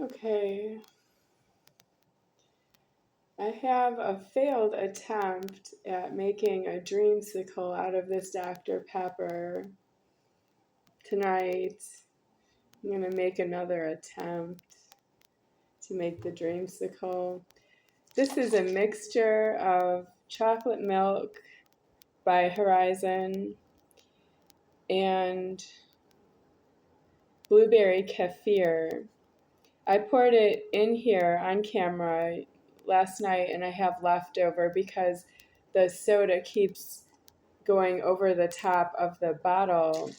Okay. I have a failed attempt at making a dreamsicle out of this Dr. Pepper. Tonight, I'm going to make another attempt to make the dreamsicle. This is a mixture of chocolate milk by Horizon and blueberry kefir. I poured it in here on camera last night and I have leftover because the soda keeps going over the top of the bottle.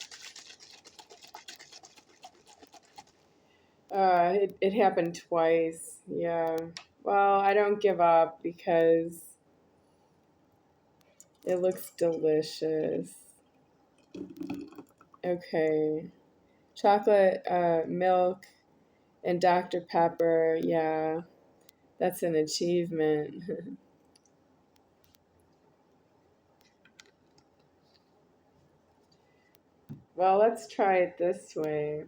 It happened twice, yeah. Well, I don't give up because it looks delicious. Okay. Chocolate, milk, and Dr. Pepper, yeah. That's an achievement. Well, let's try it this way.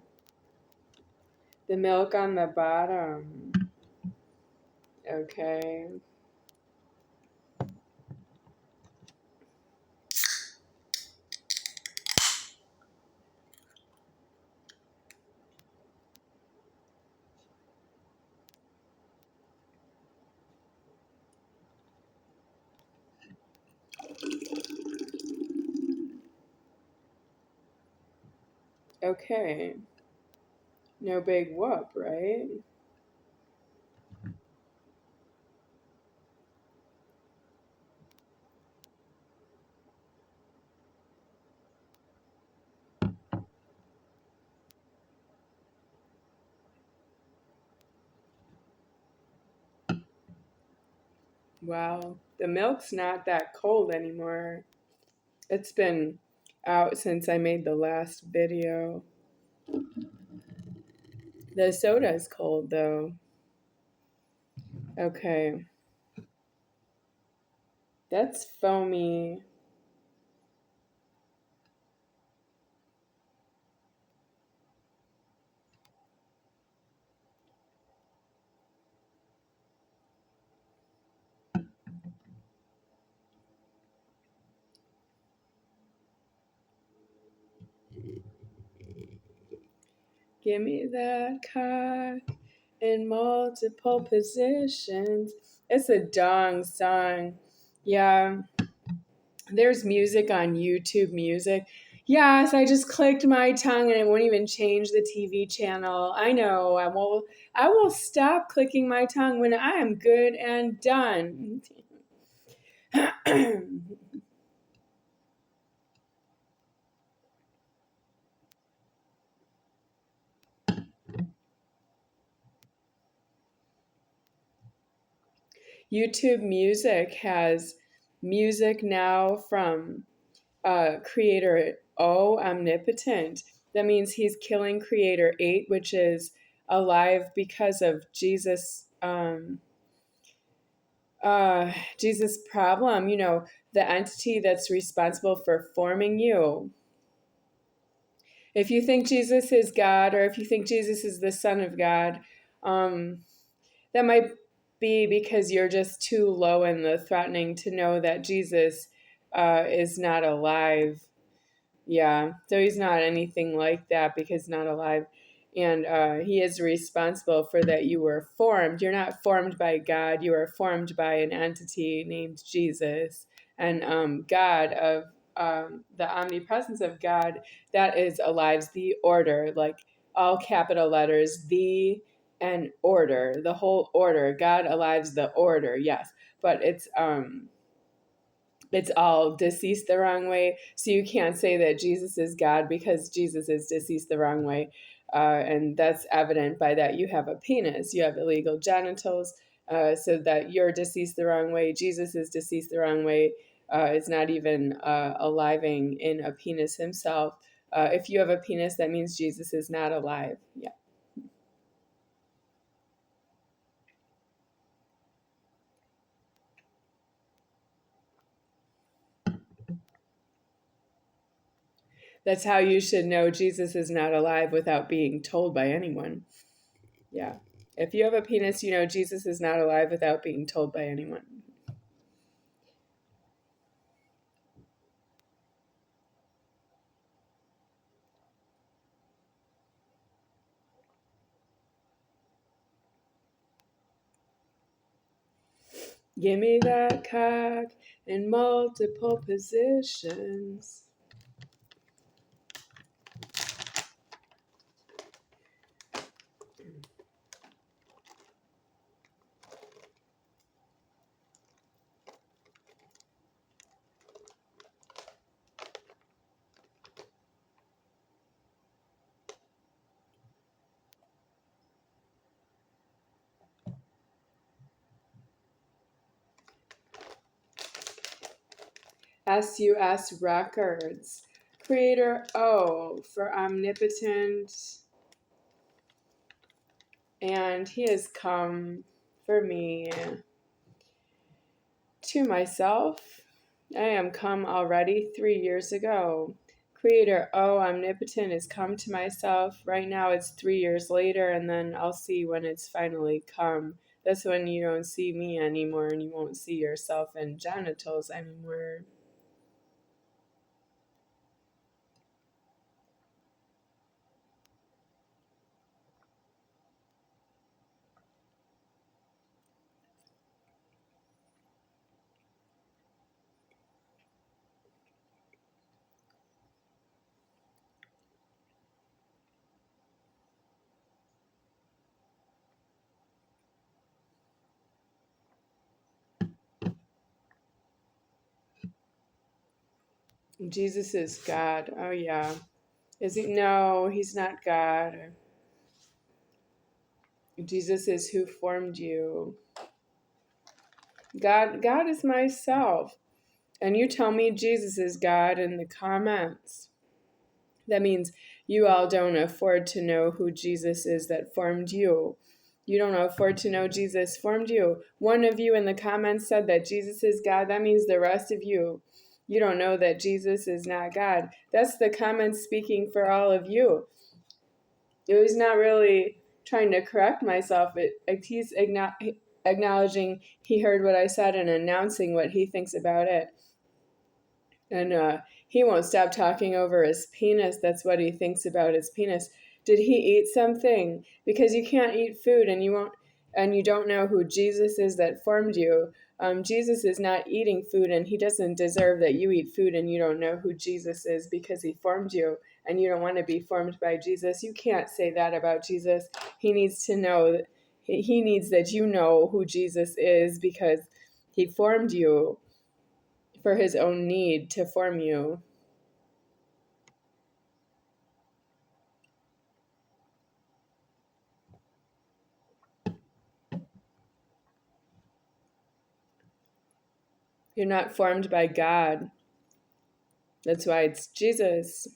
The milk on the bottom. Okay. Okay. No big whoop, right? Wow. The milk's not that cold anymore. It's been out since I made the last video. The soda's cold though. Okay. That's foamy. Give me that cock in multiple positions. It's a dong song. Yeah. There's music on YouTube Music. Yes, I just clicked my tongue and it won't even change the TV channel. I know. I will stop clicking my tongue when I am good and done. YouTube Music has music now from creator O, Omnipotent. That means he's killing creator 8, which is alive because of Jesus' Jesus' problem, the entity that's responsible for forming you. If you think Jesus is God, or if you think Jesus is the Son of God, that might be because you're just too low in the threatening to know that Jesus is not alive. Yeah, so he's not anything like that because he's not alive. And he is responsible for that you were formed. You're not formed by God. You are formed by an entity named Jesus. And God, of the omnipresence of God, that is alive's the order, like all capital letters, the and order, the whole order. God alive's the order, yes. But it's all deceased the wrong way. So you can't say that Jesus is God because Jesus is deceased the wrong way. And that's evident by that you have a penis, you have illegal genitals, so that you're deceased the wrong way. Jesus is deceased the wrong way. It's not even aliving in a penis himself. If you have a penis, that means Jesus is not alive. Yeah. That's how you should know Jesus is not alive without being told by anyone. Yeah. If you have a penis, you know Jesus is not alive without being told by anyone. Give me that cock in multiple positions. SUS Records. Creator O for omnipotent, and he has come for me to myself. I am come already 3 years ago. Creator O omnipotent has come to myself. Right now it's 3 years later, and then I'll see when it's finally come. That's when you don't see me anymore and you won't see yourself in genitals anymore. Jesus is God. Oh yeah. Is he? No, he's not God. Jesus is who formed you. God is myself. And you tell me Jesus is God in the comments. That means you all don't afford to know who Jesus is that formed you. You don't afford to know Jesus formed you. One of you in the comments said that Jesus is God. That means the rest of you don't know that Jesus is not God. That's the comments speaking for all of you. It was not really trying to correct myself. He's acknowledging he heard what I said and announcing what he thinks about it. And he won't stop talking over his penis. That's what he thinks about his penis. Did he eat something? Because you can't eat food and you don't know who Jesus is that formed you. Jesus is not eating food, and he doesn't deserve that you eat food and you don't know who Jesus is because he formed you and you don't want to be formed by Jesus. You can't say that about Jesus. He needs to know that he needs that you know who Jesus is because he formed you for his own need to form you. You're not formed by God. That's why it's Jesus.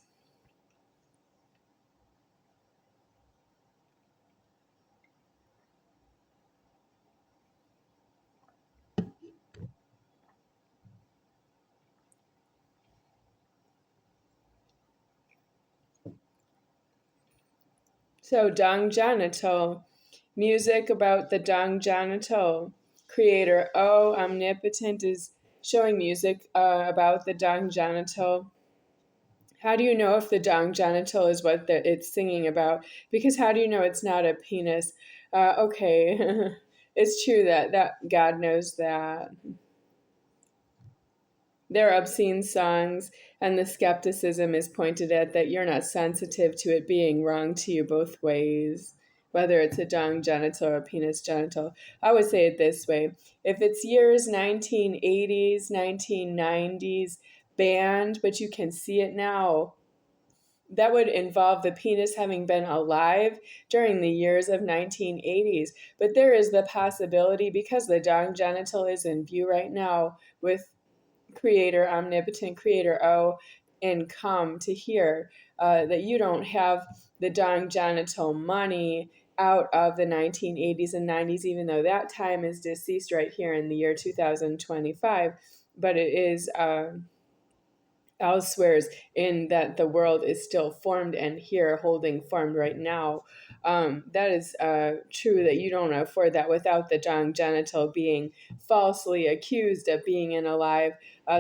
So, dung genital. Music about the dung genital. Creator O, omnipotent, is showing music about the dung genital. How do you know if the dung genital is what it's singing about? Because how do you know it's not a penis? Okay, it's true that God knows that. They're obscene songs, and the skepticism is pointed at that you're not sensitive to it being wrong to you both ways, whether it's a dung genital or a penis genital. I would say it this way. If it's years 1980s, 1990s, banned, but you can see it now, that would involve the penis having been alive during the years of 1980s. But there is the possibility, because the dung genital is in view right now with Creator, omnipotent Creator O, and come to hear that you don't have the dung genital money out of the 1980s and 90s, even though that time is deceased right here in the year 2025. But it is elsewhere in that the world is still formed and here holding formed right now. That is true that you don't afford that without the dung genital being falsely accused of being in alive.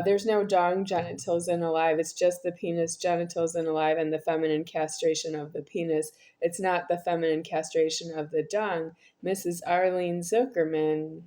There's no dung genitals in alive. It's just the penis genitals in alive and the feminine castration of the penis. It's not the feminine castration of the dung. Mrs. Arlene Zuckerman.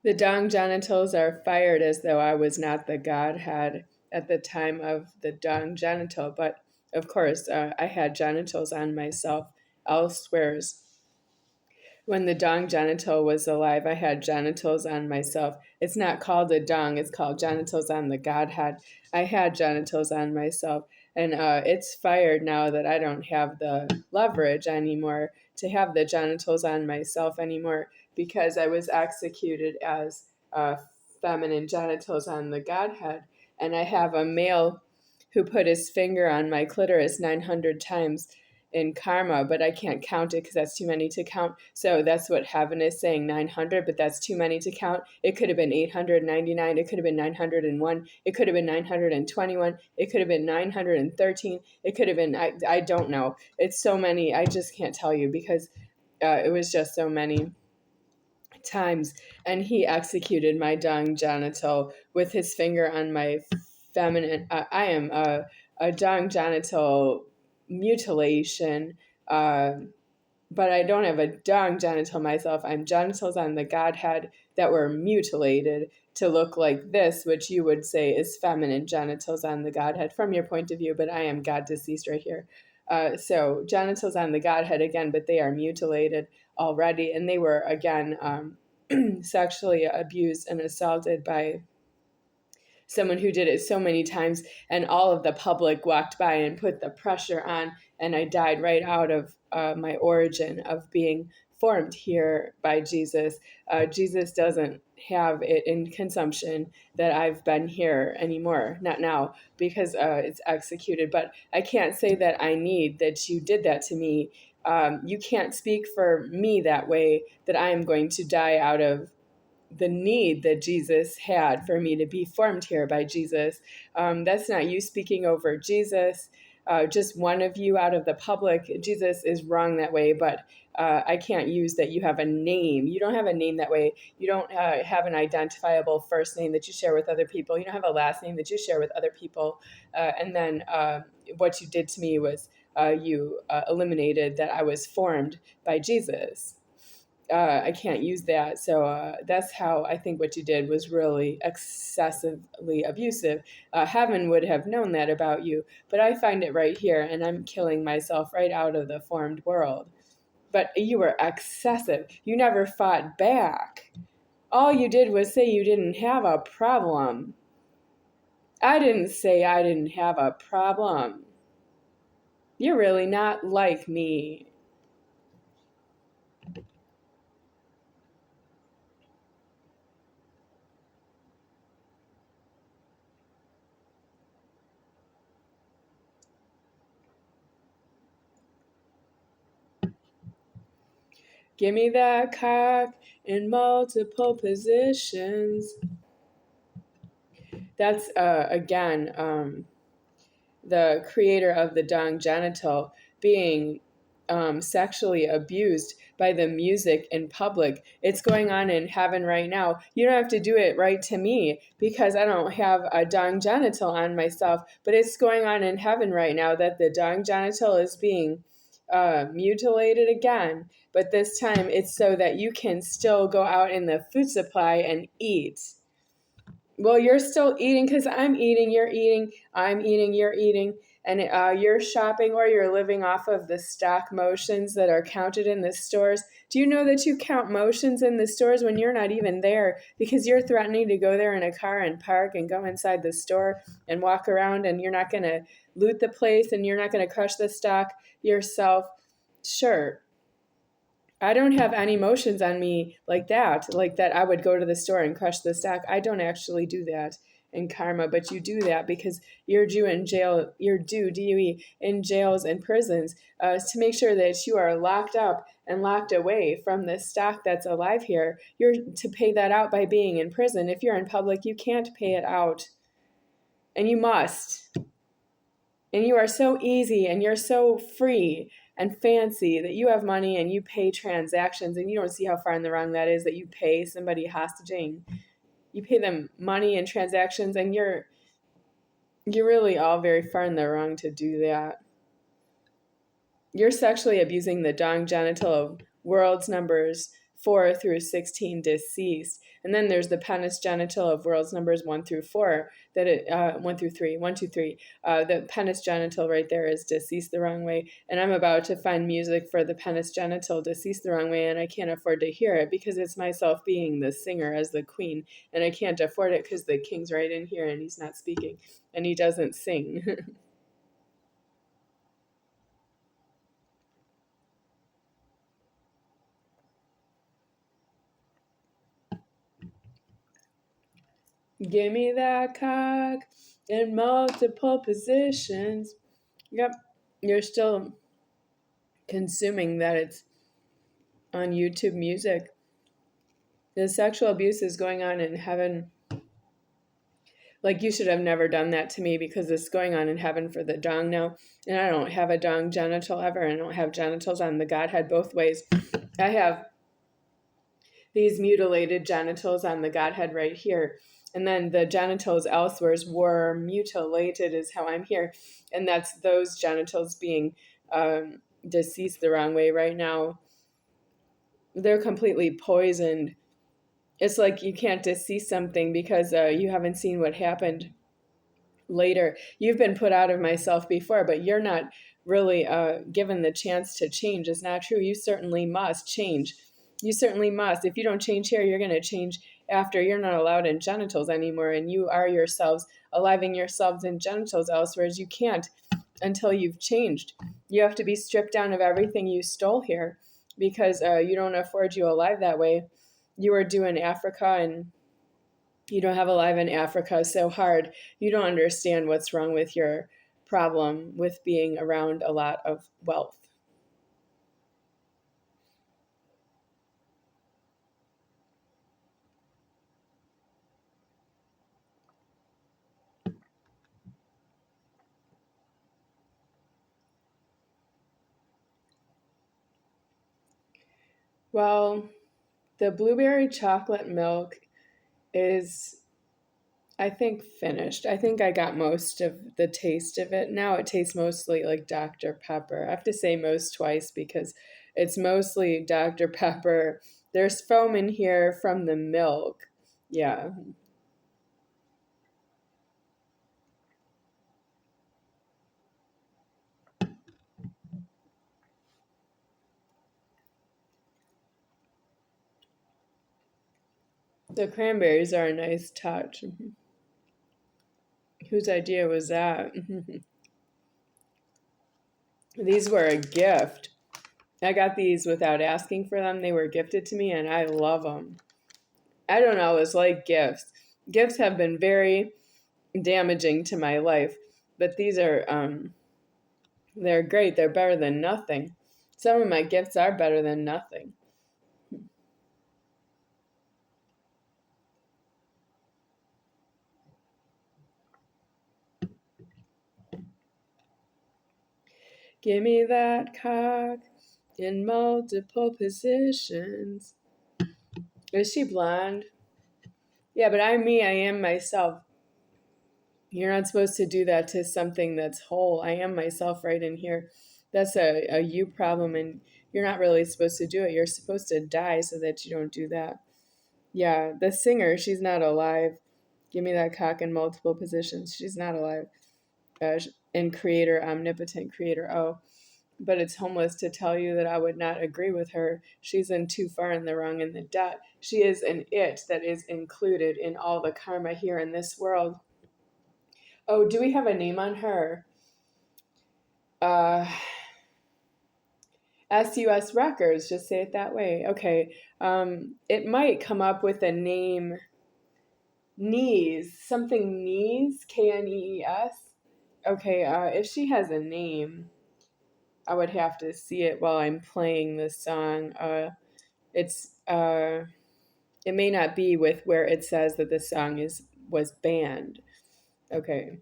The dung genitals are fired as though I was not the Godhead at the time of the dung genital, but of course, I had genitals on myself elsewheres. When the dung genital was alive, I had genitals on myself. It's not called a dung, it's called genitals on the Godhead. I had genitals on myself, and it's fired now that I don't have the leverage anymore to have the genitals on myself anymore because I was executed as feminine genitals on the Godhead. And I have a male who put his finger on my clitoris 900 times in karma, but I can't count it because that's too many to count. So that's what heaven is saying, 900, but that's too many to count. It could have been 899. It could have been 901. It could have been 921. It could have been 913. It could have been, I don't know. It's so many. I just can't tell you because it was just so many times. And he executed my dung genital with his finger on my feminine. I am a dung genital mutilation, but I don't have a dung genital myself. I'm genitals on the Godhead that were mutilated to look like this, which you would say is feminine genitals on the Godhead from your point of view, but I am God deceased right here. So genitals on the Godhead again, but they are mutilated already, and they were again sexually abused and assaulted by someone who did it so many times, and all of the public walked by and put the pressure on, and I died right out of my origin of being formed here by Jesus. Jesus doesn't have it in consumption that I've been here anymore, not now, because it's executed. But I can't say that I need that you did that to me. You can't speak for me that way, that I am going to die out of the need that Jesus had for me to be formed here by Jesus. That's not you speaking over Jesus, just one of you out of the public. Jesus is wrong that way, but I can't use that you have a name. You don't have a name that way. You don't have an identifiable first name that you share with other people. You don't have a last name that you share with other people. And then what you did to me was you eliminated that I was formed by Jesus. I can't use that. So that's how I think what you did was really excessively abusive. Heaven would have known that about you, but I find it right here, and I'm killing myself right out of the formed world. But you were excessive. You never fought back. All you did was say you didn't have a problem. I didn't say I didn't have a problem. You're really not like me. Give me that cock in multiple positions. That's, again, the creator of the dung genital being sexually abused by the music in public. It's going on in heaven right now. You don't have to do it right to me because I don't have a dung genital on myself, but it's going on in heaven right now that the dung genital is being mutilated again. But this time it's so that you can still go out in the food supply and eat. Well, you're still eating because I'm eating, you're eating, I'm eating, you're eating, and you're shopping or you're living off of the stock motions that are counted in the stores. Do you know that you count motions in the stores when you're not even there because you're threatening to go there in a car and park and go inside the store and walk around and you're not going to loot the place and you're not going to crush the stock yourself? Sure. I don't have any emotions on me like that I would go to the store and crush the stock. I don't actually do that in karma, but you do that because you're due in jail, you're due, DUE, in jails and prisons to make sure that you are locked up and locked away from the stock that's alive here. You're to pay that out by being in prison. If you're in public, you can't pay it out. And you must. And you are so easy and you're so free and fancy that you have money and you pay transactions, and you don't see how far in the wrong that is, that you pay somebody hostage. You pay them money and transactions, and you're really all very far in the wrong to do that. You're sexually abusing the dong genital of world's numbers 4 through 16 deceased. And then there's the penis genital of world's numbers 1 through 4, 1 through 3, 1, 2, 3. The penis genital right there is deceased the wrong way. And I'm about to find music for the penis genital deceased the wrong way, and I can't afford to hear it because it's myself being the singer as the queen. And I can't afford it because the king's right in here and he's not speaking and he doesn't sing. Give me that cock in multiple positions. Yep, you're still consuming that. It's on YouTube Music. The sexual abuse is going on in heaven. Like, you should have never done that to me because it's going on in heaven for the dong now. And I don't have a dong genital ever. And I don't have genitals on the Godhead both ways. I have these mutilated genitals on the Godhead right here. And then the genitals elsewhere were mutilated is how I'm here. And that's those genitals being deceased the wrong way right now. They're completely poisoned. It's like you can't decease something because you haven't seen what happened later. You've been put out of myself before, but you're not really given the chance to change. It's not true. You certainly must change. You certainly must. If you don't change here, you're going to change after. You're not allowed in genitals anymore, and you are yourselves, aliving yourselves in genitals elsewhere. You can't until you've changed. You have to be stripped down of everything you stole here because you don't afford you alive that way. You are doing Africa, and you don't have alive in Africa so hard. You don't understand what's wrong with your problem with being around a lot of wealth. Well, the blueberry chocolate milk is, I think, finished. I think I got most of the taste of it. Now it tastes mostly like Dr. Pepper. I have to say most twice because it's mostly Dr. Pepper. There's foam in here from the milk. Yeah. The cranberries are a nice touch. Whose idea was that? These were a gift. I got these without asking for them. They were gifted to me, and I love them. I don't always like gifts. Gifts have been very damaging to my life, but these are they're great. They're better than nothing. Some of my gifts are better than nothing. Give me that cock in multiple positions. Is she blonde? Yeah, but I'm me. I am myself. You're not supposed to do that to something that's whole. I am myself right in here. That's a you problem, and you're not really supposed to do it. You're supposed to die so that you don't do that. Yeah, the singer, she's not alive. Give me that cock in multiple positions. She's not alive. And creator, omnipotent creator. Oh, but it's homeless to tell you that I would not agree with her. She's in too far in the wrong in the debt. She is an it that is included in all the karma here in this world. Oh, do we have a name on her? Uh, SUS Records, just say it that way. Okay. It might come up with a name, Knees, something Knees, Knees. Okay, if she has a name, I would have to see it while I'm playing this song. It may not be with where it says that the song was banned. Okay.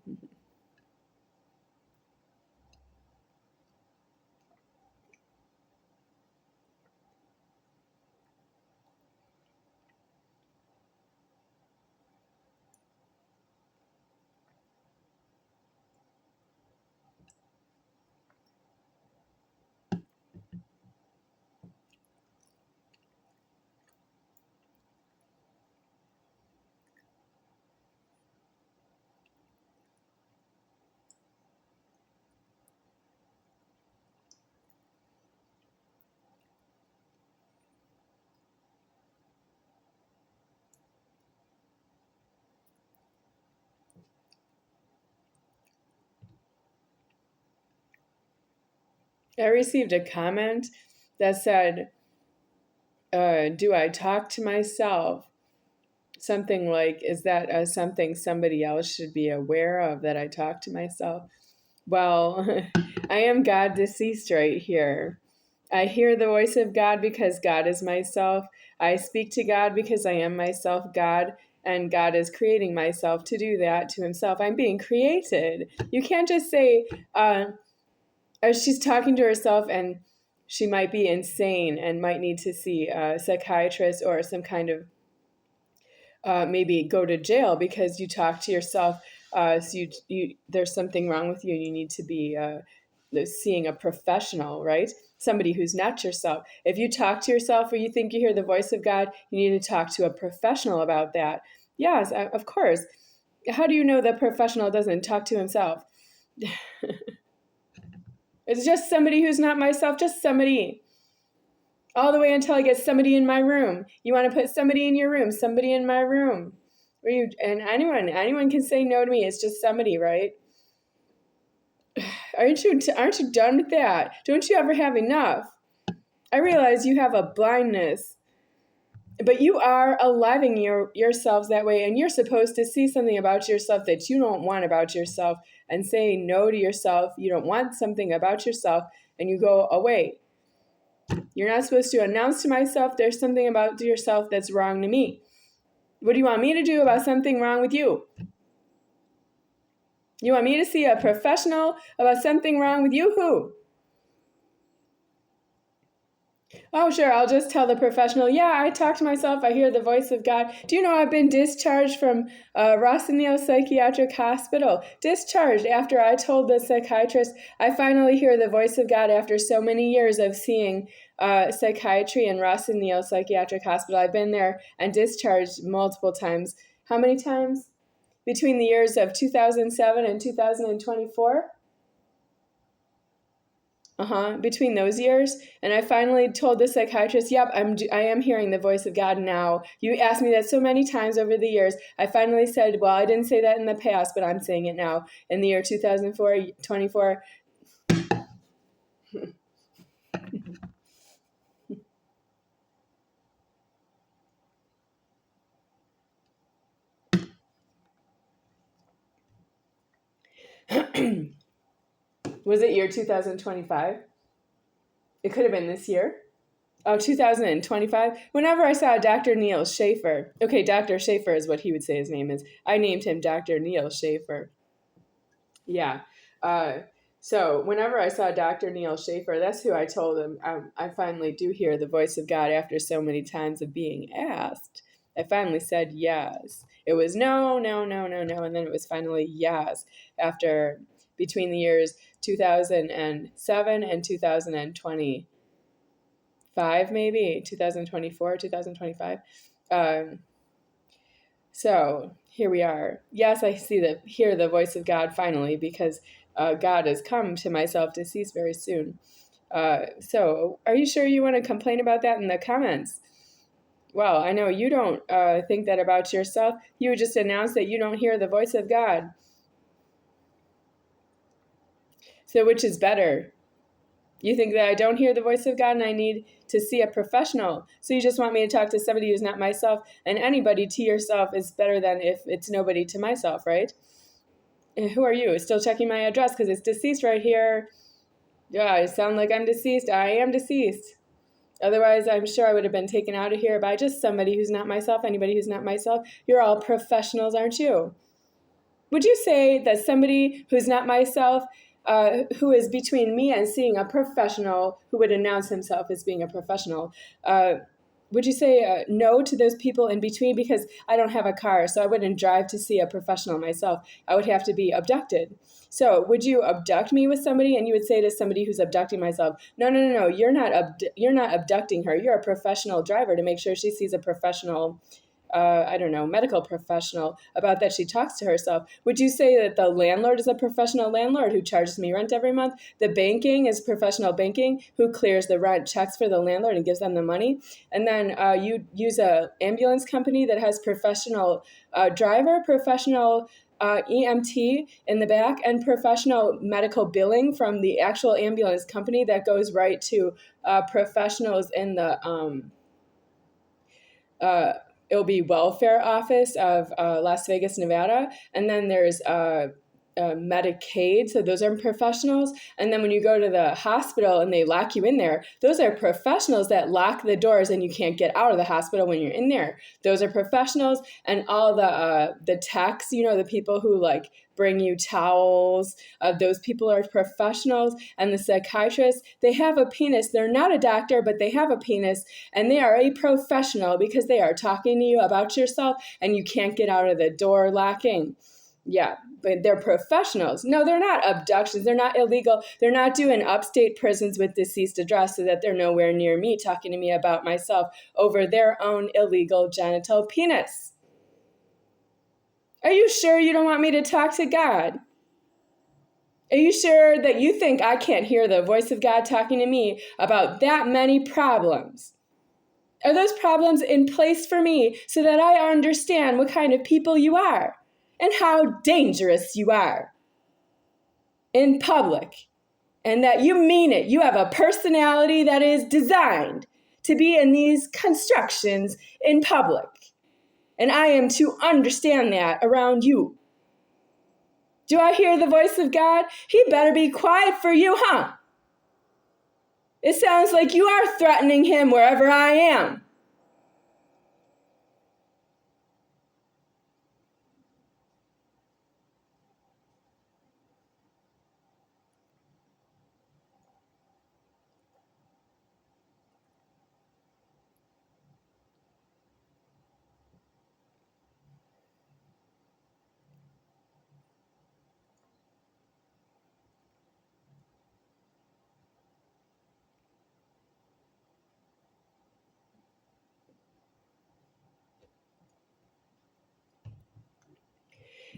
I received a comment that said, do I talk to myself? Something like, is that something somebody else should be aware of, that I talk to myself? Well, I am God deceased right here. I hear the voice of God because God is myself. I speak to God because I am myself, God, and God is creating myself to do that to himself. I'm being created. You can't just say, she's talking to herself and she might be insane and might need to see a psychiatrist or some kind of maybe go to jail because you talk to yourself. So there's something wrong with you and you need to be seeing a professional, right? Somebody who's not yourself. If you talk to yourself or you think you hear the voice of God, you need to talk to a professional about that. Yes, of course. How do you know the professional doesn't talk to himself? It's just somebody who's not myself, just somebody. All the way until I get somebody in my room. You want to put somebody in your room, somebody in my room. And anyone can say no to me. It's just somebody, right? Aren't you done with that? Don't you ever have enough? I realize you have a blindness, but you are aliving yourselves that way, and you're supposed to see something about yourself that you don't want about yourself and say no to yourself. You don't want something about yourself, and you go away. You're not supposed to announce to myself there's something about yourself that's wrong to me. What do you want me to do about something wrong with you? You want me to see a professional about something wrong with you? Who? Oh, sure, I'll just tell the professional, yeah, I talk to myself, I hear the voice of God. Do you know I've been discharged from Rossendale Psychiatric Hospital? Discharged after I told the psychiatrist, I finally hear the voice of God after so many years of seeing psychiatry in Rossendale Psychiatric Hospital. I've been there and discharged multiple times. How many times? Between the years of 2007 and 2024? Between those years. And I finally told the psychiatrist, yep, I am hearing the voice of God now. You asked me that so many times over the years. I finally said, well, I didn't say that in the past, but I'm saying it now. In the year 2024. Was it year 2025? It could have been this year. Oh, 2025. Whenever I saw Dr. Neil Schaefer. Okay, Dr. Schaefer is what he would say his name is. I named him Dr. Neil Schaefer. Yeah. Uh, so whenever I saw Dr. Neil Schaefer, that's who I told him. I finally do hear the voice of God after so many times of being asked. I finally said yes. It was no, no, no, no, no. And then it was finally yes after between the years 2007 and 2025, maybe 2024, 2025. So here we are. Yes, I hear the voice of God finally, because God has come to my self-decease very soon. So are you sure you want to complain about that in the comments? Well, I know you don't think that about yourself. You would just announce that you don't hear the voice of God. So which is better? You think that I don't hear the voice of God and I need to see a professional. So you just want me to talk to somebody who's not myself, and anybody to yourself is better than if it's nobody to myself, right? And who are you? Still checking my address because it's deceased right here. Yeah, I sound like I'm deceased. I am deceased. Otherwise, I'm sure I would have been taken out of here by just somebody who's not myself, anybody who's not myself. You're all professionals, aren't you? Would you say that somebody who's not myself, who is between me and seeing a professional who would announce himself as being a professional, would you say no to those people in between? Because I don't have a car, so I wouldn't drive to see a professional myself. I would have to be abducted. So would you abduct me with somebody, and you would say to somebody who's abducting myself, no, you're not abducting her. You're a professional driver to make sure she sees a professional medical professional about that she talks to herself. Would you say that the landlord is a professional landlord who charges me rent every month? The banking is professional banking who clears the rent checks for the landlord and gives them the money. And then you use a ambulance company that has professional driver, professional EMT in the back, and professional medical billing from the actual ambulance company that goes right to professionals in the it'll be welfare office of Las Vegas, Nevada. And then there's Medicaid. So those are professionals. And then when you go to the hospital and they lock you in there, those are professionals that lock the doors and you can't get out of the hospital when you're in there. Those are professionals. And all the techs, the people who like bring you towels, those people are professionals. And the psychiatrists, they have a penis. They're not a doctor, but they have a penis, and they are a professional because they are talking to you about yourself and you can't get out of the door locking. Yeah, but they're professionals. No, they're not abductions. They're not illegal. They're not doing upstate prisons with deceased address so that they're nowhere near me talking to me about myself over their own illegal genital penis. Are you sure you don't want me to talk to God? Are you sure that you think I can't hear the voice of God talking to me about that many problems? Are those problems in place for me so that I understand what kind of people you are and how dangerous you are in public, and that you mean it? You have a personality that is designed to be in these constructions in public, and I am to understand that around you. Do I hear the voice of God? He better be quiet for you, huh? It sounds like you are threatening him wherever I am.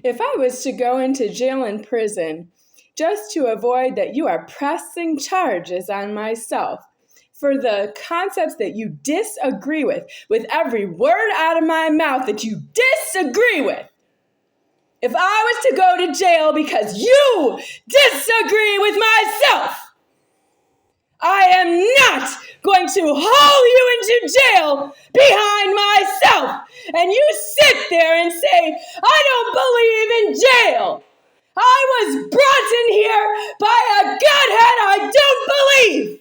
If I was to go into jail and prison just to avoid that you are pressing charges on myself for the concepts that you disagree with every word out of my mouth that you disagree with, if I was to go to jail because you disagree with myself, I am not going to haul you into jail behind myself. And you sit there and say, I don't believe in jail. I was brought in here by a Godhead I don't believe.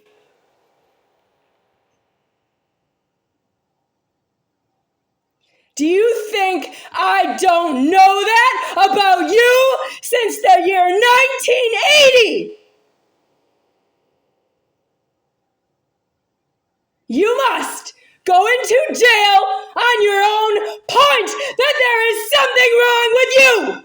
Do you think I don't know that about you since the year 1980? You must go into jail on your own point that there is something wrong with you.